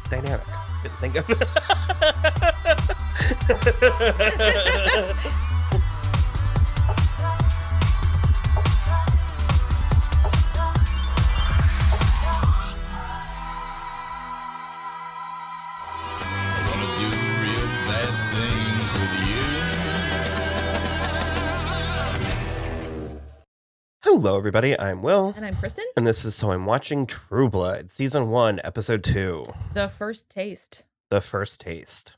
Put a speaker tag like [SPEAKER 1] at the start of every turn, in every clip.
[SPEAKER 1] dynamic. Didn't think of it. Hello, everybody. I'm Will.
[SPEAKER 2] And I'm Kristen.
[SPEAKER 1] And this is So I'm Watching True Blood, Season 1, Episode 2.
[SPEAKER 2] The First Taste.
[SPEAKER 1] The First Taste.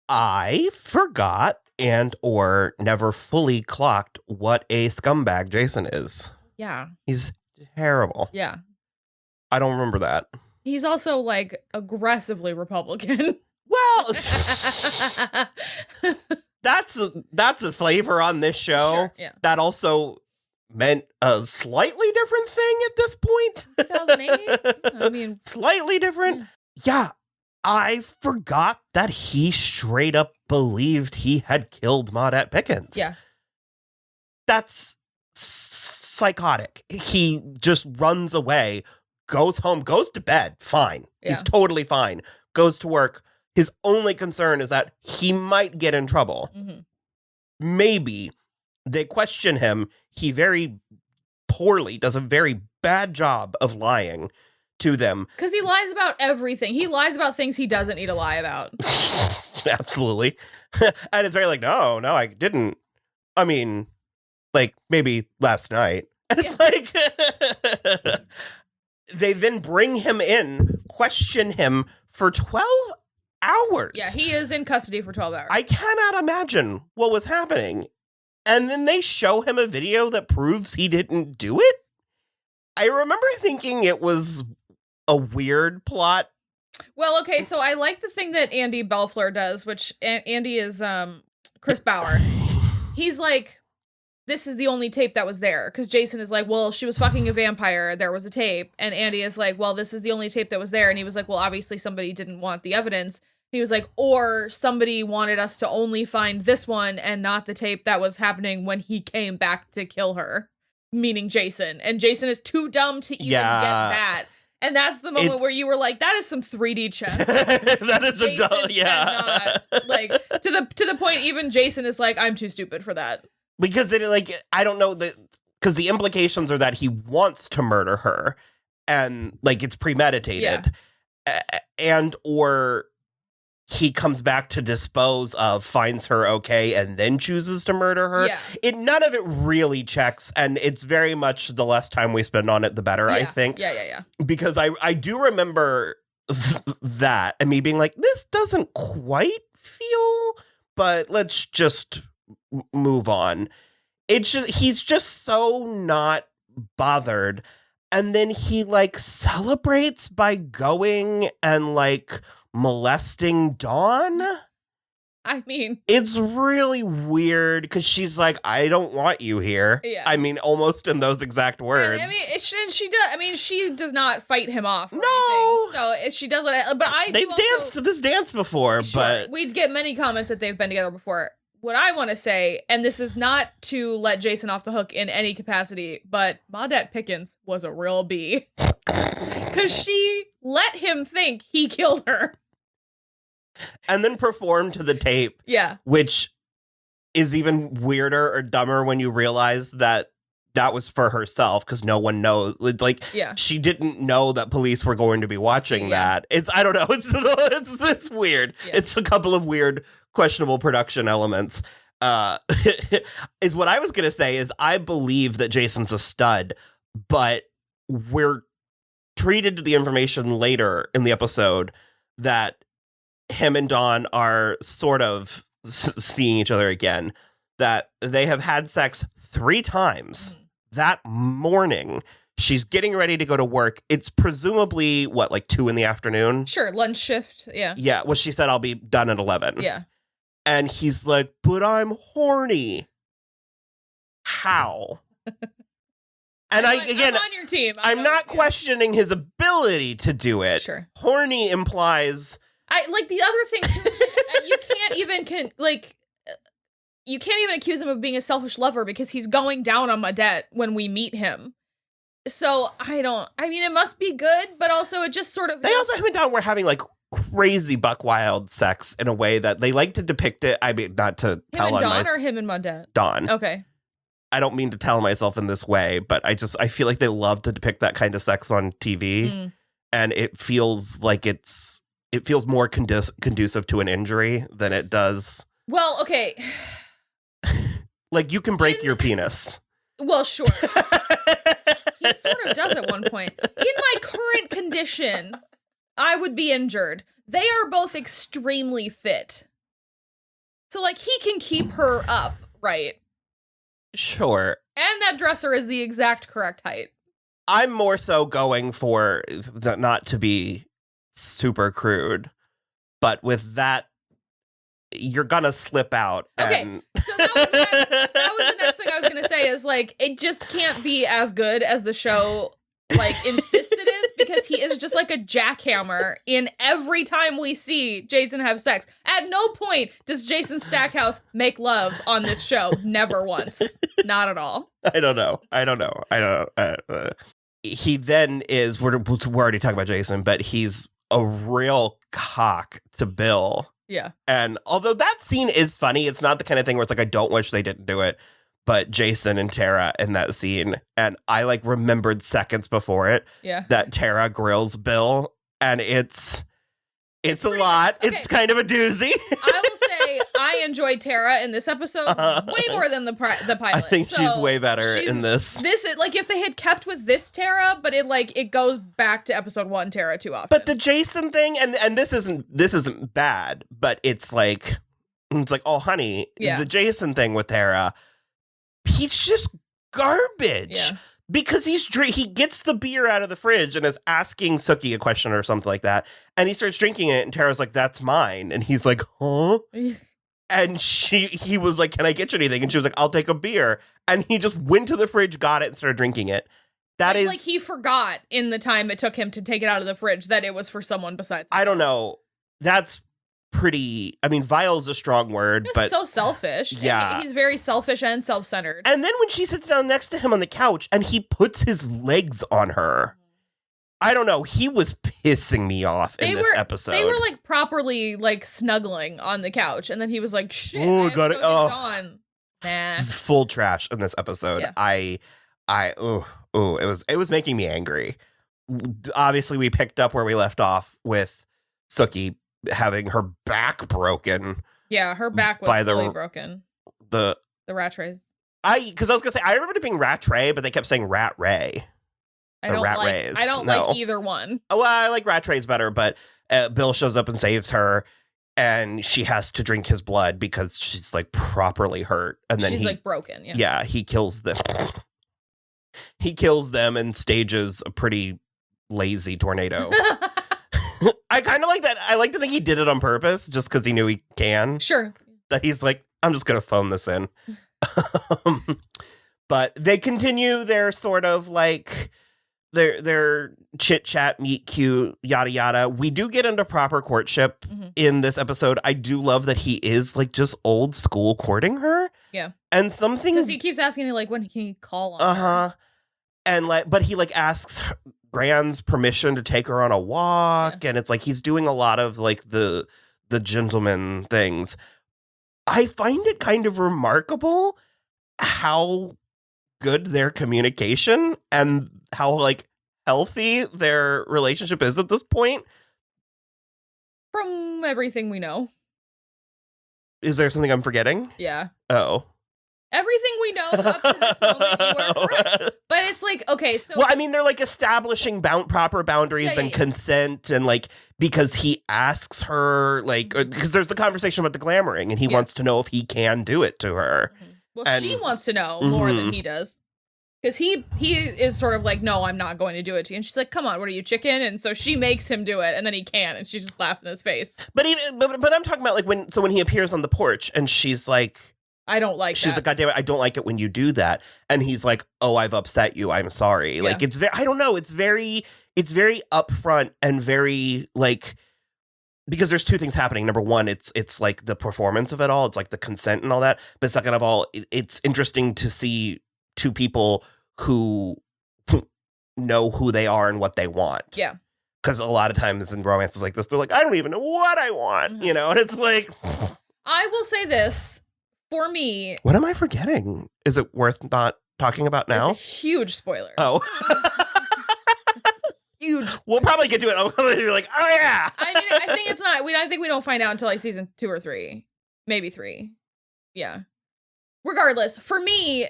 [SPEAKER 1] I forgot and or never fully clocked what a scumbag Jason is.
[SPEAKER 2] Yeah.
[SPEAKER 1] He's terrible.
[SPEAKER 2] Yeah.
[SPEAKER 1] I don't remember that.
[SPEAKER 2] He's also, like, aggressively Republican.
[SPEAKER 1] Well, that's a flavor on this show.
[SPEAKER 2] Sure, yeah.
[SPEAKER 1] That also meant a slightly different thing at this point.
[SPEAKER 2] 2008? I mean,
[SPEAKER 1] slightly different. Yeah, I forgot that he straight up believed he had killed Maudette Pickens.
[SPEAKER 2] Yeah.
[SPEAKER 1] That's psychotic. He just runs away, goes home, goes to bed. Fine.
[SPEAKER 2] Yeah.
[SPEAKER 1] He's totally fine. Goes to work. His only concern is that he might get in trouble.
[SPEAKER 2] Mm-hmm.
[SPEAKER 1] Maybe they question him. He very poorly does a very bad job of lying to them.
[SPEAKER 2] Because he lies about everything. He lies about things he doesn't need to lie about.
[SPEAKER 1] Absolutely. And it's very like, no, I didn't. I mean, like, maybe last night. And it's like, they then bring him in, question him for 12 hours.
[SPEAKER 2] Yeah, he is in custody for 12 hours.
[SPEAKER 1] I cannot imagine what was happening. And then they show him a video that proves he didn't do it. I remember thinking it was a weird plot.
[SPEAKER 2] Well, okay, so I like the thing that Andy Belfleur does, which Andy is Chris Bauer. He's like, this is the only tape that was there. Because Jason is like, well, she was fucking a vampire. There was a tape. And Andy is like, well, this is the only tape that was there. And he was like, well, obviously somebody didn't want the evidence. He was like, or somebody wanted us to only find this one and not the tape that was happening when he came back to kill her, meaning Jason. And Jason is too dumb to even get that. And that's the moment where you were like, that is some 3D chess.
[SPEAKER 1] That is
[SPEAKER 2] Jason
[SPEAKER 1] a dumb, yeah.
[SPEAKER 2] cannot, like, to the point even Jason is like, I'm too stupid for that.
[SPEAKER 1] Because it, like, I don't know, because the implications are that he wants to murder her and, like, it's premeditated. Yeah. And or he comes back to dispose of, finds her okay, and then chooses to murder her.
[SPEAKER 2] Yeah.
[SPEAKER 1] None of it really checks, and it's very much the less time we spend on it, the better,
[SPEAKER 2] yeah.
[SPEAKER 1] I think.
[SPEAKER 2] Yeah.
[SPEAKER 1] Because I do remember that, and me being like, this doesn't quite feel, but let's just move on. He's just so not bothered. And then he, like, celebrates by going and, like, molesting Dawn.
[SPEAKER 2] I mean,
[SPEAKER 1] it's really weird because she's like, I don't want you here.
[SPEAKER 2] Yeah.
[SPEAKER 1] I mean, almost in those exact words.
[SPEAKER 2] I mean, she does. I mean, she does not fight him off. Or
[SPEAKER 1] no,
[SPEAKER 2] anything, so she doesn't. But
[SPEAKER 1] they've danced to this dance before.
[SPEAKER 2] Sure,
[SPEAKER 1] but
[SPEAKER 2] we'd get many comments that they've been together before. What I want to say, and this is not to let Jason off the hook in any capacity, but Maudette Pickens was a real bee. Because she let him think he killed her.
[SPEAKER 1] And then performed to the tape.
[SPEAKER 2] Yeah.
[SPEAKER 1] Which is even weirder or dumber when you realize that that was for herself, because no one knows. Like, she didn't know that police were going to be watching that. I don't know. It's weird. Yeah. It's a couple of weird, questionable production elements. Is what I was going to say is I believe that Jason's a stud, but we're treated to the information later in the episode that him and Dawn are sort of seeing each other again, that they have had sex 3 times that morning. She's getting ready to go to work. It's presumably, what, like 2 in the afternoon?
[SPEAKER 2] Sure, lunch shift, yeah.
[SPEAKER 1] Yeah, well, she said, I'll be done at 11.
[SPEAKER 2] Yeah.
[SPEAKER 1] And he's like, but I'm horny. How? And I'm
[SPEAKER 2] on your team.
[SPEAKER 1] I'm not questioning his ability to do it.
[SPEAKER 2] Sure.
[SPEAKER 1] Horny implies...
[SPEAKER 2] I like the other thing too is like, you can't even you can't even accuse him of being a selfish lover because he's going down on Maudette when we meet him. So I mean, it must be good, but also it just sort of...
[SPEAKER 1] They also have it down where having like crazy buck wild sex in a way that they like to depict it. I mean, not to tell on
[SPEAKER 2] Dawn or him and Mondet?
[SPEAKER 1] Dawn.
[SPEAKER 2] Okay.
[SPEAKER 1] I don't mean to tell myself in this way, but I feel like they love to depict that kind of sex on TV. And it feels like it feels more conducive to an injury than it does.
[SPEAKER 2] Well, okay.
[SPEAKER 1] Like, you can break your penis.
[SPEAKER 2] Well, sure. He sort of does at one point. In my current condition, I would be injured. They are both extremely fit. So, like, he can keep her up, right?
[SPEAKER 1] Sure.
[SPEAKER 2] And that dresser is the exact correct height.
[SPEAKER 1] I'm more so going for not to be super crude, but with that, you're gonna slip out.
[SPEAKER 2] Okay, so that was the next thing I was gonna say is, like, it just can't be as good as the show, like, insists it is, because he is just like a jackhammer in every time we see Jason have sex. At no point does Jason Stackhouse make love on this show. Never once. Not at all.
[SPEAKER 1] I don't know. He then is, we're already talking about Jason, but he's a real cock to Bill.
[SPEAKER 2] Yeah.
[SPEAKER 1] And although that scene is funny, it's not the kind of thing where it's like, I don't wish they didn't do it. But Jason and Tara in that scene, and I like remembered seconds before it that Tara grills Bill, and it's a lot. Okay. It's kind of a doozy.
[SPEAKER 2] I will say I enjoyed Tara in this episode way more than the pilot.
[SPEAKER 1] I think she's way better in this.
[SPEAKER 2] This is like, if they had kept with this Tara, but it goes back to episode 1 Tara too often.
[SPEAKER 1] But the Jason thing, and this isn't bad, but it's like, oh honey, the Jason thing with Tara. He's just garbage because he gets the beer out of the fridge and is asking Sookie a question or something like that. And he starts drinking it and Tara's like, that's mine. And he's like, huh? And he was like, can I get you anything? And she was like, I'll take a beer. And he just went to the fridge, got it and started drinking it. That is
[SPEAKER 2] like he forgot in the time it took him to take it out of the fridge that it was for someone besides himself.
[SPEAKER 1] I don't know. That's pretty, I mean, vile is a strong word, but
[SPEAKER 2] so selfish.
[SPEAKER 1] Yeah.
[SPEAKER 2] I mean, he's very selfish and self-centered.
[SPEAKER 1] And then when she sits down next to him on the couch and he puts his legs on her, I don't know, he was pissing me off in this episode.
[SPEAKER 2] They were like properly like snuggling on the couch, and then he was like, shit,
[SPEAKER 1] I got it.
[SPEAKER 2] Nah.
[SPEAKER 1] Full trash in this episode.
[SPEAKER 2] Yeah.
[SPEAKER 1] It was making me angry. Obviously, we picked up where we left off with Sookie having her back broken.
[SPEAKER 2] Yeah, her back was fully broken. The Rattrays.
[SPEAKER 1] Because I was gonna say, I remember it being Rattray, but they kept saying Rattray.
[SPEAKER 2] I don't like either one.
[SPEAKER 1] Oh, well, I like Rattrays better, but Bill shows up and saves her, and she has to drink his blood because she's like properly hurt, and then
[SPEAKER 2] she's like broken.
[SPEAKER 1] Yeah, he kills them. He kills them and stages a pretty lazy tornado. I kind of like that. I like to think he did it on purpose just because he knew he can.
[SPEAKER 2] Sure.
[SPEAKER 1] That he's like, I'm just going to phone this in. But they continue their sort of like their chit chat, meet cute, yada yada. We do get into proper courtship in this episode. I do love that he is like just old school courting her.
[SPEAKER 2] Yeah.
[SPEAKER 1] And something,
[SPEAKER 2] because he keeps asking her like, when can he call on her?
[SPEAKER 1] And like, but he like asks Gran's permission to take her on a walk, and it's like he's doing a lot of like the gentleman things. I find it kind of remarkable how good their communication and how like healthy their relationship is at this point.
[SPEAKER 2] From everything we know.
[SPEAKER 1] Is there something I'm forgetting?
[SPEAKER 2] Yeah.
[SPEAKER 1] Oh.
[SPEAKER 2] Everything we know up to this moment, you are correct. But it's like, okay, so...
[SPEAKER 1] Well, I mean, they're like establishing proper boundaries and consent, and like, because he asks her, like, because there's the conversation about the glamoring, and he wants to know if he can do it to her.
[SPEAKER 2] Well, and she wants to know more than he does. Because he is sort of like, no, I'm not going to do it to you. And she's like, come on, what are you, chicken? And so she makes him do it, and then he can, and she just laughs in his face.
[SPEAKER 1] But I'm talking about like when he appears on the porch, and she's like...
[SPEAKER 2] I don't like
[SPEAKER 1] She's like, God damn it, I don't like it when you do that. And he's like, oh, I've upset you. I'm sorry. Yeah. Like, it's very, I don't know. It's very upfront and very like, because there's two things happening. Number one, it's like the performance of it all. It's like the consent and all that. But second of all, it's interesting to see two people who know who they are and what they want.
[SPEAKER 2] Yeah.
[SPEAKER 1] because a lot of times in romances like this, they're like, I don't even know what I want, you know? And it's like...
[SPEAKER 2] I will say this, for me...
[SPEAKER 1] What am I forgetting? Is it worth not talking about now?
[SPEAKER 2] It's a huge spoiler.
[SPEAKER 1] Oh. Huge. We'll probably get to it. I'll probably be like, oh yeah.
[SPEAKER 2] I mean, I think it's not. I think we don't find out until like season 2 or 3, maybe 3. Yeah. Regardless, for me,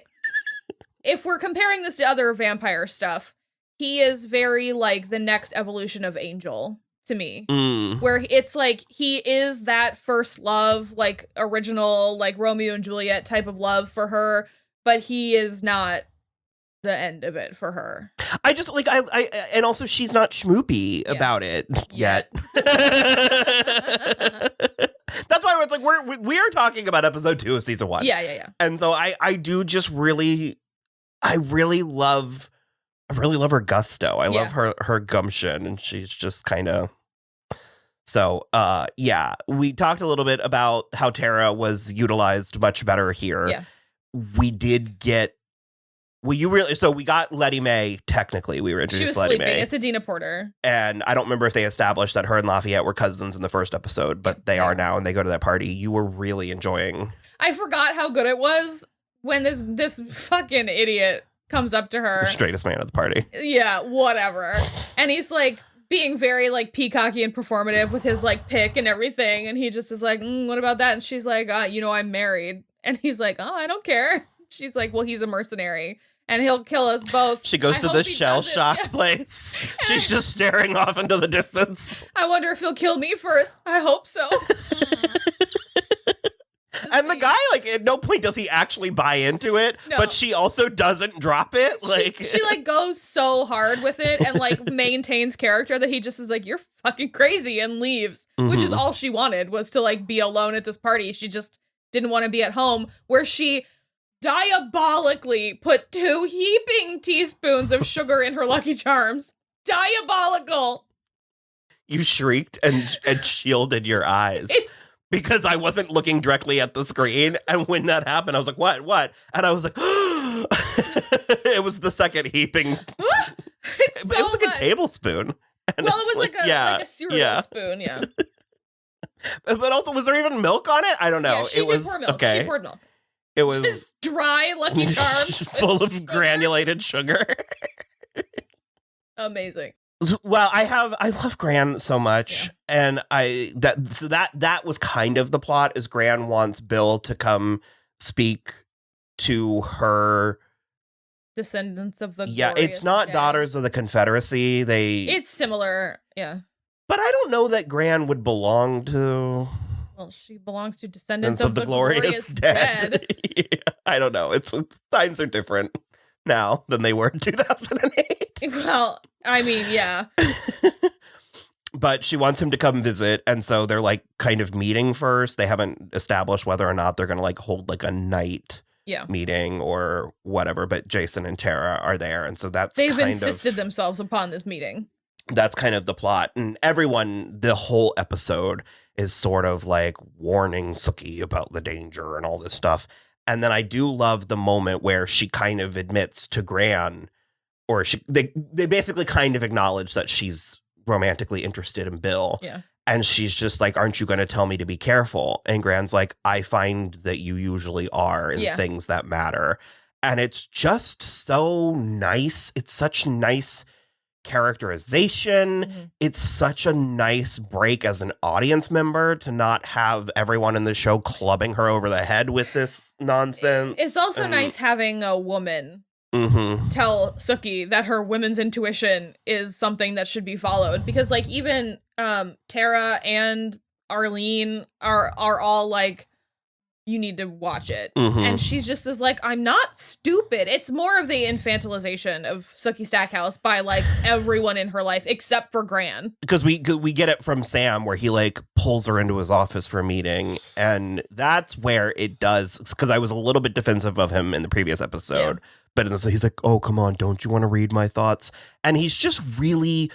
[SPEAKER 2] if we're comparing this to other vampire stuff, he is very like the next evolution of Angel to me, where it's like he is that first love, like original, like Romeo and Juliet type of love for her, but he is not the end of it for her.
[SPEAKER 1] I just like I and also she's not schmoopy about it yet. That's why it's like we're talking about episode 2 of season 1.
[SPEAKER 2] Yeah.
[SPEAKER 1] And so I do just really love her gusto. I love her gumption, and she's just kind of. So we talked a little bit about how Tara was utilized much better here.
[SPEAKER 2] Yeah.
[SPEAKER 1] We did get. We got Letty Mae, technically. We were introduced
[SPEAKER 2] she was
[SPEAKER 1] to Letty
[SPEAKER 2] sleeping.
[SPEAKER 1] Mae.
[SPEAKER 2] It's Adina Porter.
[SPEAKER 1] And I don't remember if they established that her and Lafayette were cousins in the first episode, but they are now, and they go to that party. You were really enjoying.
[SPEAKER 2] I forgot how good it was when this fucking idiot comes up to her.
[SPEAKER 1] The straightest man at the party.
[SPEAKER 2] Yeah, whatever. And he's like being very like peacocky and performative with his like pick and everything. And he just is like, what about that? And she's like, I'm married. And he's like, oh, I don't care. She's like, well, he's a mercenary. And he'll kill us both.
[SPEAKER 1] She goes to the shell-shocked place. She's just staring off into the distance.
[SPEAKER 2] I wonder if he'll kill me first. I hope so.
[SPEAKER 1] And the guy, like, at no point does he actually buy into it, but she also doesn't drop it. Like
[SPEAKER 2] she like goes so hard with it and like maintains character that he just is like, you're fucking crazy, and leaves, which is all she wanted, was to like be alone at this party. She just didn't want to be at home, where she diabolically put 2 heaping teaspoons of sugar in her Lucky Charms. Diabolical.
[SPEAKER 1] You shrieked and shielded your eyes. Because I wasn't looking directly at the screen. And when that happened, I was like, what? And I was like, it was the second heaping. It was like a tablespoon.
[SPEAKER 2] Well, it was like a cereal spoon, yeah.
[SPEAKER 1] But also, was there even milk on it? I don't know.
[SPEAKER 2] Yeah, she did pour milk. Okay. She poured milk.
[SPEAKER 1] It was
[SPEAKER 2] just dry Lucky Charms
[SPEAKER 1] full of granulated sugar.
[SPEAKER 2] Amazing.
[SPEAKER 1] Well, I love Gran so much, and that was kind of the plot. Is Gran wants Bill to come speak to her
[SPEAKER 2] descendants of the
[SPEAKER 1] it's not
[SPEAKER 2] dead.
[SPEAKER 1] Daughters of the Confederacy.
[SPEAKER 2] It's similar,
[SPEAKER 1] but I don't know that Gran would belong to.
[SPEAKER 2] Well, she belongs to descendants of the glorious dead.
[SPEAKER 1] Yeah, I don't know. Times are different now than they were in 2008.
[SPEAKER 2] Well, I mean, yeah.
[SPEAKER 1] But she wants him to come visit, and so they're like kind of meeting first. They haven't established whether or not they're going to like hold like a night meeting or whatever. But Jason and Tara are there, and so they've
[SPEAKER 2] insisted themselves upon this meeting.
[SPEAKER 1] That's kind of the plot, and everyone, the whole episode is sort of like warning Sookie about the danger and all this stuff. And then I do love the moment where she kind of admits to Gran, or they basically kind of acknowledge that she's romantically interested in Bill.
[SPEAKER 2] Yeah.
[SPEAKER 1] And she's just like, aren't you going to tell me to be careful? And Gran's like, I find that you usually are in things that matter. And it's just so nice. It's such nice characterization. It's such a nice break as an audience member to not have everyone in the show clubbing her over the head with this nonsense.
[SPEAKER 2] It's also nice having a woman tell Sookie that her women's intuition is something that should be followed, because like even Tara and Arlene are all like, you need to watch it. And she's just as like, I'm not stupid. It's more of the infantilization of Sookie Stackhouse by like everyone in her life except for Gran.
[SPEAKER 1] Because we get it from Sam, where he like pulls her into his office for a meeting. And that's where it does. Because I was a little bit defensive of him in the previous episode. But in this, he's like, oh, come on, don't you want to read my thoughts? And he's just really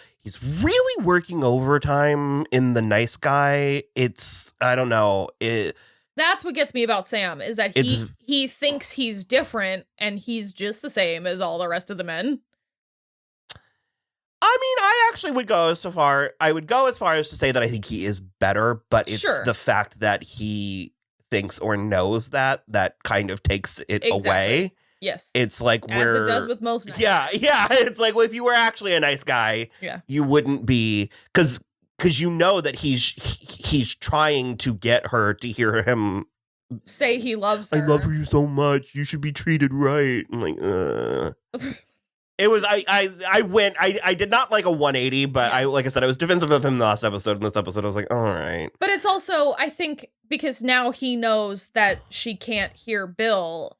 [SPEAKER 1] working overtime in the nice guy. I don't know.
[SPEAKER 2] That's what gets me about Sam, is that he thinks he's different and he's just the same as all the rest of the men.
[SPEAKER 1] I mean, I actually would go as far as to say that I think he is better, but it's the fact that he thinks or knows that kind of takes it away.
[SPEAKER 2] Yes.
[SPEAKER 1] It's like
[SPEAKER 2] as it does with most nice guys.
[SPEAKER 1] Yeah. It's like, well, if you were actually a nice guy, you wouldn't be, because you know that he's trying to get her to hear him
[SPEAKER 2] say he loves her.
[SPEAKER 1] I love you so much. You should be treated right. I'm like, It was I did not like a 180, but like I said, I was defensive of him in the last episode. In this episode, I was like, all right.
[SPEAKER 2] But it's also, I think, because now he knows that she can't hear Bill.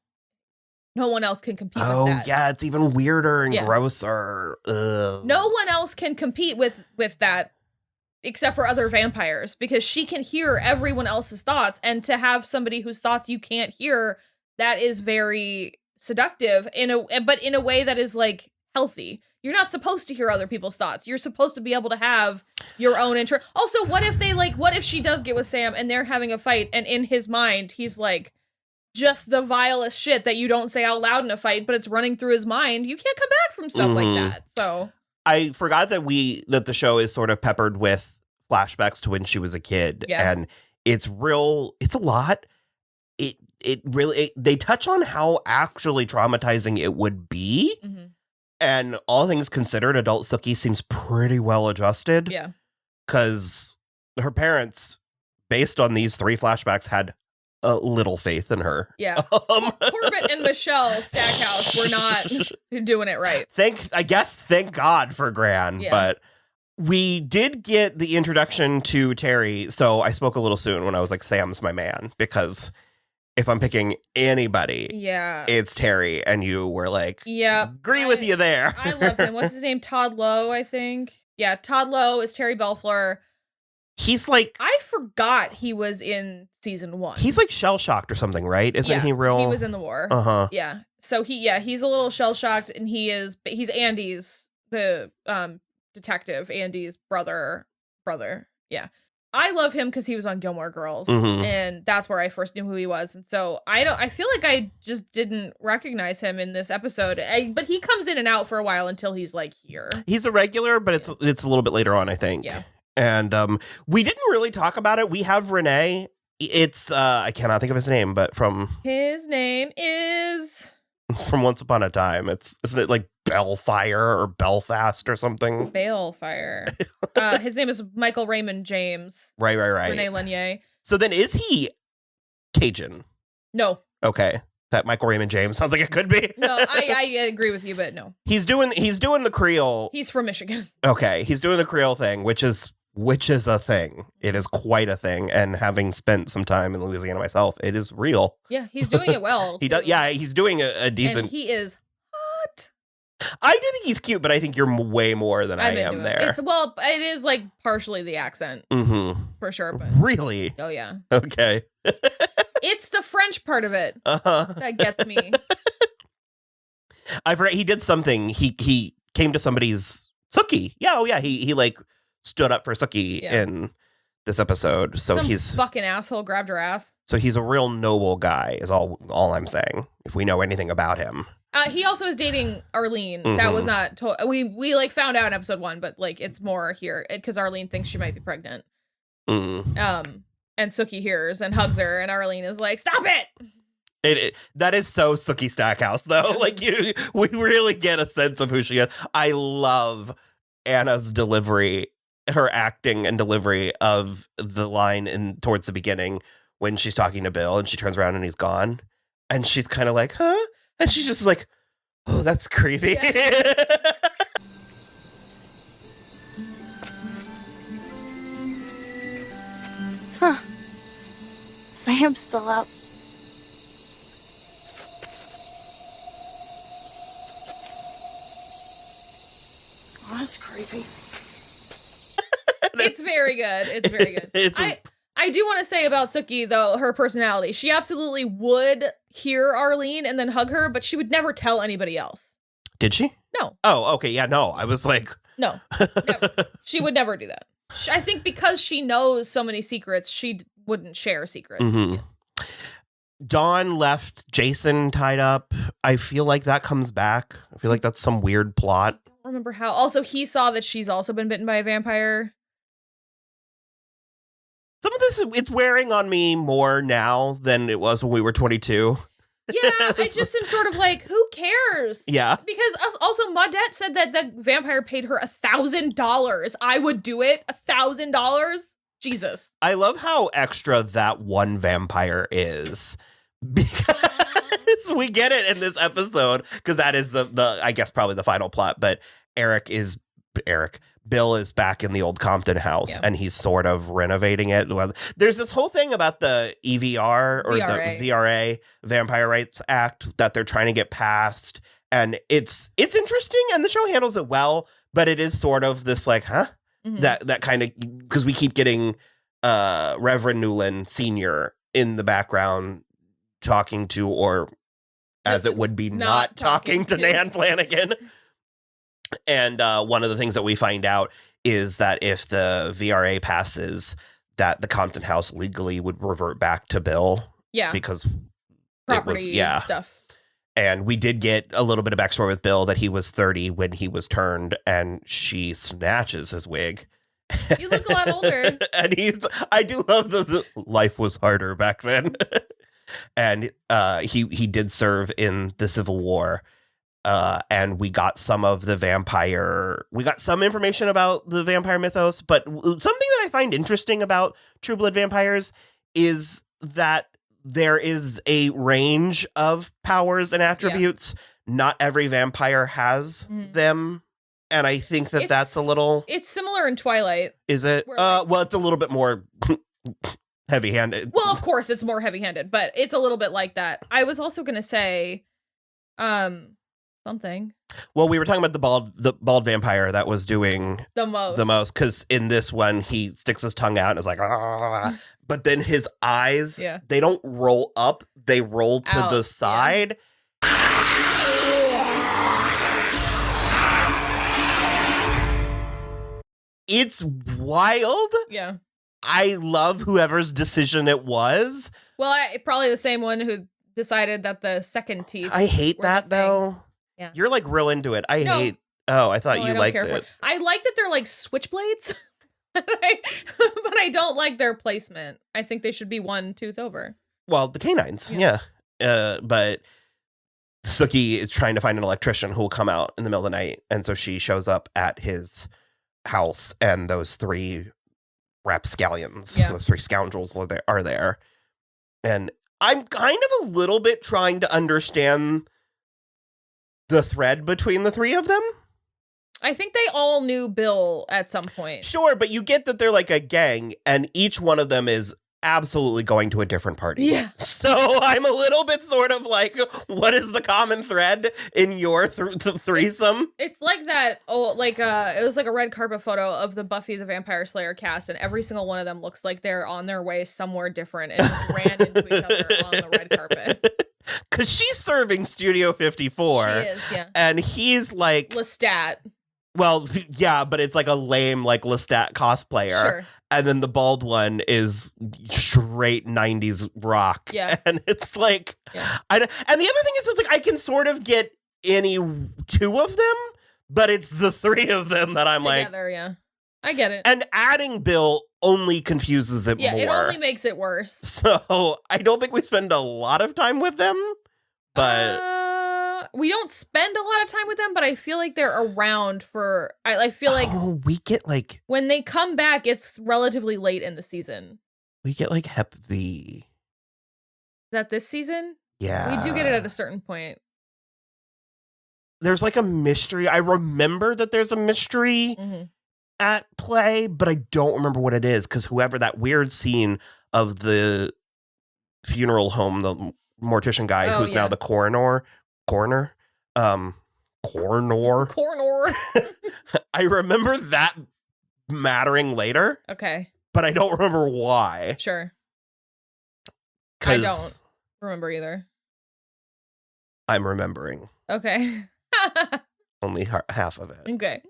[SPEAKER 2] No one else can compete with that. Oh,
[SPEAKER 1] yeah, it's even weirder and grosser. Ugh.
[SPEAKER 2] No one else can compete with that except for other vampires, because she can hear everyone else's thoughts, and to have somebody whose thoughts you can't hear, that is very seductive but in a way that is like healthy. You're not supposed to hear other people's thoughts. You're supposed to be able to have your own interest. Also, what if she does get with Sam and they're having a fight, and in his mind he's like just the vilest shit that you don't say out loud in a fight, but it's running through his mind. You can't come back from stuff like that. So
[SPEAKER 1] I forgot that the show is sort of peppered with flashbacks to when she was a kid, and it's a lot. It really they touch on how actually traumatizing it would be, and all things considered, adult Sookie seems pretty well adjusted.
[SPEAKER 2] Yeah,
[SPEAKER 1] because her parents, based on these 3 flashbacks, had a little faith in her.
[SPEAKER 2] Yeah. Corbett and Michelle Stackhouse were not doing it right.
[SPEAKER 1] Thank God for Gran.
[SPEAKER 2] Yeah.
[SPEAKER 1] But we did get the introduction to Terry. So I spoke a little soon when I was like, Sam's my man. Because if I'm picking anybody, it's Terry. And you were like, agree with you there.
[SPEAKER 2] I love him. What's his name? Todd Lowe, I think. Yeah, Todd Lowe is Terry Belfleur.
[SPEAKER 1] He's like,
[SPEAKER 2] I forgot he was in season 1.
[SPEAKER 1] He's like shell shocked or something, right? Isn't he real?
[SPEAKER 2] He was in the war. Yeah. So he's a little shell shocked, and he's Andy's the detective, Andy's brother. Yeah. I love him because he was on Gilmore Girls, and that's where I first knew who he was. And so I feel like I just didn't recognize him in this episode. But he comes in and out for a while until he's like here.
[SPEAKER 1] He's a regular, but it's a little bit later on, I think.
[SPEAKER 2] Yeah.
[SPEAKER 1] And we didn't really talk about it. We have Renee. It's I cannot think of his name, but
[SPEAKER 2] his name is.
[SPEAKER 1] It's from Once Upon a Time. Isn't it like Bellfire or Belfast or something?
[SPEAKER 2] Balefire. His name is Michael Raymond-James.
[SPEAKER 1] Right.
[SPEAKER 2] Renee Lenier.
[SPEAKER 1] So then, is he Cajun?
[SPEAKER 2] No.
[SPEAKER 1] Okay. That Michael Raymond-James sounds like it could be.
[SPEAKER 2] No, I agree with you, but no.
[SPEAKER 1] He's doing the Creole.
[SPEAKER 2] He's from Michigan.
[SPEAKER 1] Okay, he's doing the Creole thing, which is a thing. It is quite a thing, and having spent some time in Louisiana myself, it is real.
[SPEAKER 2] Yeah, he's doing it well.
[SPEAKER 1] He does. Yeah, he's doing a decent.
[SPEAKER 2] And he is hot.
[SPEAKER 1] I do think he's cute, but I think you're way more than I am there.
[SPEAKER 2] It is like partially the accent, for sure. But
[SPEAKER 1] really,
[SPEAKER 2] oh yeah.
[SPEAKER 1] Okay.
[SPEAKER 2] It's the French part of it that gets me.
[SPEAKER 1] I've read he did something. He came to somebody's Sookie. Yeah, oh yeah. He like stood up for Sookie in this episode. So he's
[SPEAKER 2] fucking asshole grabbed her ass.
[SPEAKER 1] So he's a real noble guy. Is all I'm saying. If we know anything about him.
[SPEAKER 2] He also is dating Arlene. That was not we like found out in episode 1, but like it's more here because Arlene thinks she might be pregnant. And Sookie hears and hugs her, and Arlene is like, "Stop it!"
[SPEAKER 1] That is so Sookie Stackhouse, though. Like we really get a sense of who she is. I love Anna's delivery, her acting and delivery of the line towards the beginning when she's talking to Bill, and she turns around and he's gone, and she's kind of like, "Huh?" And she's just like, "Oh, that's creepy." Yeah.
[SPEAKER 3] Huh. Sam's still up. Oh, that's creepy.
[SPEAKER 2] It's very good. It's very good. I do want to say about Sookie, though, her personality. She absolutely would hear Arlene and then hug her, but she would never tell anybody else.
[SPEAKER 1] Did she?
[SPEAKER 2] No.
[SPEAKER 1] Oh, okay. Yeah, no. I was like...
[SPEAKER 2] No. Never. She would never do that. I think because she knows so many secrets, she wouldn't share secrets.
[SPEAKER 1] Yeah. Dawn left Jason tied up. I feel like that comes back. I feel like that's some weird plot.
[SPEAKER 2] I don't remember how. Also, he saw that she's also been bitten by a vampire.
[SPEAKER 1] Some of this, it's wearing on me more now than it was when we were 22.
[SPEAKER 2] Yeah, I just am sort of like, who cares?
[SPEAKER 1] Yeah.
[SPEAKER 2] Because also, Maudette said that the vampire paid her $1,000. I would do it. $1,000? Jesus.
[SPEAKER 1] I love how extra that one vampire is. Because we get it in this episode, because that is the I guess probably the final plot, but Bill is back in the old Compton house, and he's sort of renovating it. There's this whole thing about the EVR or the VRA, Vampire Rights Act, that they're trying to get passed. And it's interesting, and the show handles it well, but it is sort of this like, that kind of, because we keep getting Reverend Newland Sr. in the background talking to, or as it would be, not talking to Nan Flanagan. And one of the things that we find out is that if the VRA passes, that the Compton house legally would revert back to Bill.
[SPEAKER 2] Yeah.
[SPEAKER 1] Because
[SPEAKER 2] property stuff.
[SPEAKER 1] And we did get a little bit of backstory with Bill that he was 30 when he was turned, and she snatches his wig.
[SPEAKER 2] You look a lot older.
[SPEAKER 1] And I do love the life was harder back then. And he did serve in the Civil War. And we got some information about the vampire mythos, but something that I find interesting about True Blood vampires is that there is a range of powers and attributes. Yeah. Not every vampire has them. And I think that's a little...
[SPEAKER 2] It's similar in Twilight.
[SPEAKER 1] Is it? Well, it's a little bit more heavy-handed.
[SPEAKER 2] Well, of course, it's more heavy-handed, but it's a little bit like that. I was also going to say... something.
[SPEAKER 1] Well, we were talking about the bald vampire that was doing
[SPEAKER 2] the most,
[SPEAKER 1] because in this one he sticks his tongue out and is like, but then his eyes, they don't roll up, they roll to the side. It's wild.
[SPEAKER 2] Yeah.
[SPEAKER 1] I love whoever's decision it was.
[SPEAKER 2] Well, probably the same one who decided that the second teeth.
[SPEAKER 1] I hate that though.
[SPEAKER 2] Yeah.
[SPEAKER 1] You're like real into it. I thought you liked it.
[SPEAKER 2] I like that they're like switchblades, but I don't like their placement. I think they should be one tooth over.
[SPEAKER 1] Well, the canines, yeah. But Sookie is trying to find an electrician who will come out in the middle of the night. And so she shows up at his house, and those three rapscallions, those three scoundrels are there. And I'm kind of a little bit trying to understand the thread between the three of them.
[SPEAKER 2] I think they all knew Bill at some point.
[SPEAKER 1] Sure, but you get that they're like a gang, and each one of them is absolutely going to a different party.
[SPEAKER 2] Yeah.
[SPEAKER 1] So I'm a little bit sort of like, what is the common thread in your threesome?
[SPEAKER 2] It's like that. Oh, like it was like a red carpet photo of the Buffy the Vampire Slayer cast, and every single one of them looks like they're on their way somewhere different and just ran into each other on the red carpet.
[SPEAKER 1] Because she's serving Studio 54.
[SPEAKER 2] She is, yeah.
[SPEAKER 1] And he's like...
[SPEAKER 2] Lestat.
[SPEAKER 1] Well, yeah, but it's like a lame, like, Lestat cosplayer.
[SPEAKER 2] Sure.
[SPEAKER 1] And then the bald one is straight 90s rock.
[SPEAKER 2] Yeah.
[SPEAKER 1] And it's like... Yeah. And the other thing is, it's like, I can sort of get any two of them, but it's the three of them that I'm
[SPEAKER 2] together, yeah. I get it.
[SPEAKER 1] And adding Bill only confuses it more.
[SPEAKER 2] Yeah, it only makes it worse.
[SPEAKER 1] So I don't think we spend a lot of time with them, but...
[SPEAKER 2] we don't spend a lot of time with them, but I feel like they're around for... I feel like...
[SPEAKER 1] Oh, we get like...
[SPEAKER 2] When they come back, it's relatively late in the season.
[SPEAKER 1] We get like Hep V.
[SPEAKER 2] Is that this season?
[SPEAKER 1] Yeah.
[SPEAKER 2] We do get it at a certain point.
[SPEAKER 1] There's like a mystery. I remember that there's a mystery at play, but I don't remember what it is, because whoever that weird scene of the funeral home, the mortician guy who's now the coroner. I remember that mattering later.
[SPEAKER 2] Okay.
[SPEAKER 1] But I don't remember why.
[SPEAKER 2] Sure. I don't remember either.
[SPEAKER 1] I'm remembering.
[SPEAKER 2] Okay.
[SPEAKER 1] Only half of it.
[SPEAKER 2] Okay.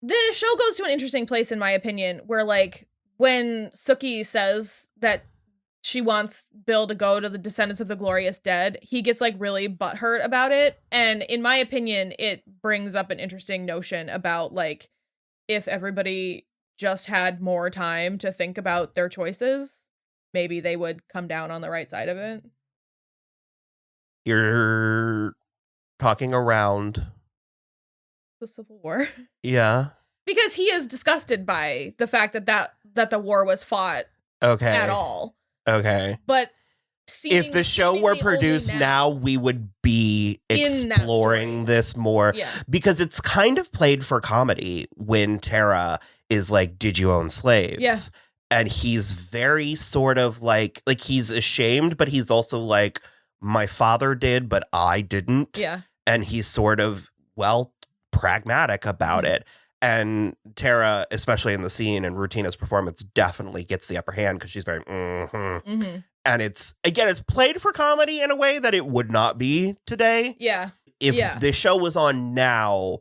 [SPEAKER 2] The show goes to an interesting place, in my opinion, where, like, when Sookie says that she wants Bill to go to the Descendants of the Glorious Dead, he gets like really butthurt about it. And in my opinion, it brings up an interesting notion about like if everybody just had more time to think about their choices, maybe they would come down on the right side of it.
[SPEAKER 1] You're talking around
[SPEAKER 2] the Civil War.
[SPEAKER 1] Yeah.
[SPEAKER 2] Because he is disgusted by the fact that the war was fought at all.
[SPEAKER 1] Okay.
[SPEAKER 2] But
[SPEAKER 1] if the show were produced now, we would be exploring this more.
[SPEAKER 2] Yeah.
[SPEAKER 1] Because it's kind of played for comedy when Tara is like, did you own slaves?
[SPEAKER 2] Yeah.
[SPEAKER 1] And he's very sort of like he's ashamed, but he's also like, my father did, but I didn't.
[SPEAKER 2] Yeah.
[SPEAKER 1] And he's sort of, well, pragmatic about it. And Tara, especially in the scene and Rutina's performance, definitely gets the upper hand because she's very, And it's played for comedy in a way that it would not be today.
[SPEAKER 2] Yeah.
[SPEAKER 1] If the show was on now,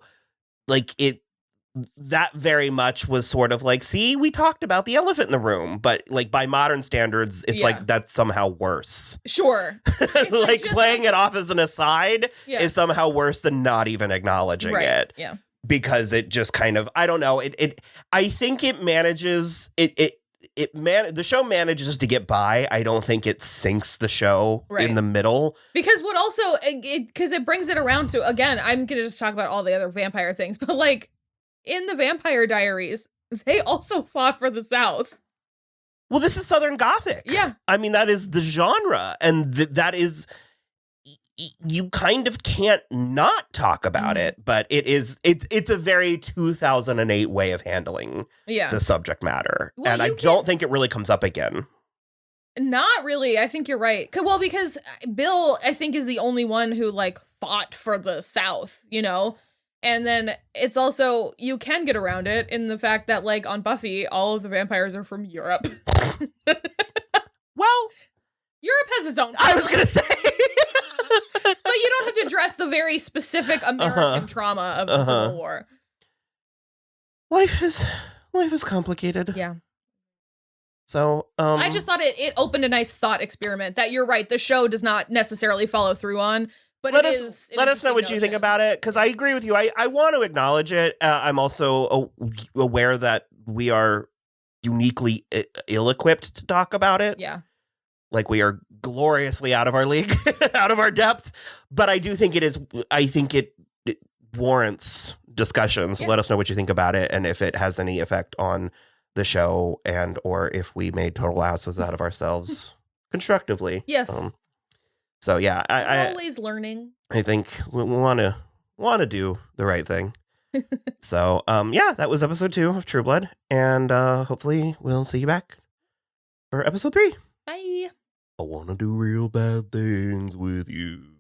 [SPEAKER 1] that very much was sort of like, see, we talked about the elephant in the room, but like by modern standards, it's like that's somehow worse.
[SPEAKER 2] Sure.
[SPEAKER 1] Like playing it off as an aside is somehow worse than not even acknowledging it.
[SPEAKER 2] Yeah.
[SPEAKER 1] Because it just kind of, I don't know, I think it manages, the show manages to get by. I don't think it sinks the show in the middle.
[SPEAKER 2] Because what also, because it brings it around to, again, I'm going to just talk about all the other vampire things, but like in the Vampire Diaries, they also fought for the South.
[SPEAKER 1] Well, this is Southern Gothic.
[SPEAKER 2] Yeah.
[SPEAKER 1] I mean, that is the genre. And that is, you kind of can't not talk about it, but it's a very 2008 way of handling the subject matter. Well, and I don't think it really comes up again.
[SPEAKER 2] Not really. I think you're right. Well, because Bill, I think, is the only one who like fought for the South, you know? And then it's also, you can get around it in the fact that like on Buffy, all of the vampires are from Europe.
[SPEAKER 1] Well,
[SPEAKER 2] Europe has its own.
[SPEAKER 1] I was going to say.
[SPEAKER 2] But you don't have to address the very specific American trauma of the Civil War.
[SPEAKER 1] Life is complicated.
[SPEAKER 2] Yeah.
[SPEAKER 1] So
[SPEAKER 2] I just thought it opened a nice thought experiment that you're right, the show does not necessarily follow through on, but let us
[SPEAKER 1] know what you think about it, because I agree with you. I want to acknowledge it. I'm also aware that we are uniquely ill-equipped to talk about it.
[SPEAKER 2] Yeah.
[SPEAKER 1] Like we are gloriously out of our league, out of our depth. But I do think it warrants discussion. So let us know what you think about it and if it has any effect on the show and or if we made total asses out of ourselves constructively.
[SPEAKER 2] Yes.
[SPEAKER 1] So yeah,
[SPEAKER 2] I'm always learning.
[SPEAKER 1] I think we want to do the right thing. So yeah, that was episode 2 of True Blood, and hopefully we'll see you back for episode 3.
[SPEAKER 2] Bye.
[SPEAKER 1] I want to do real bad things with you.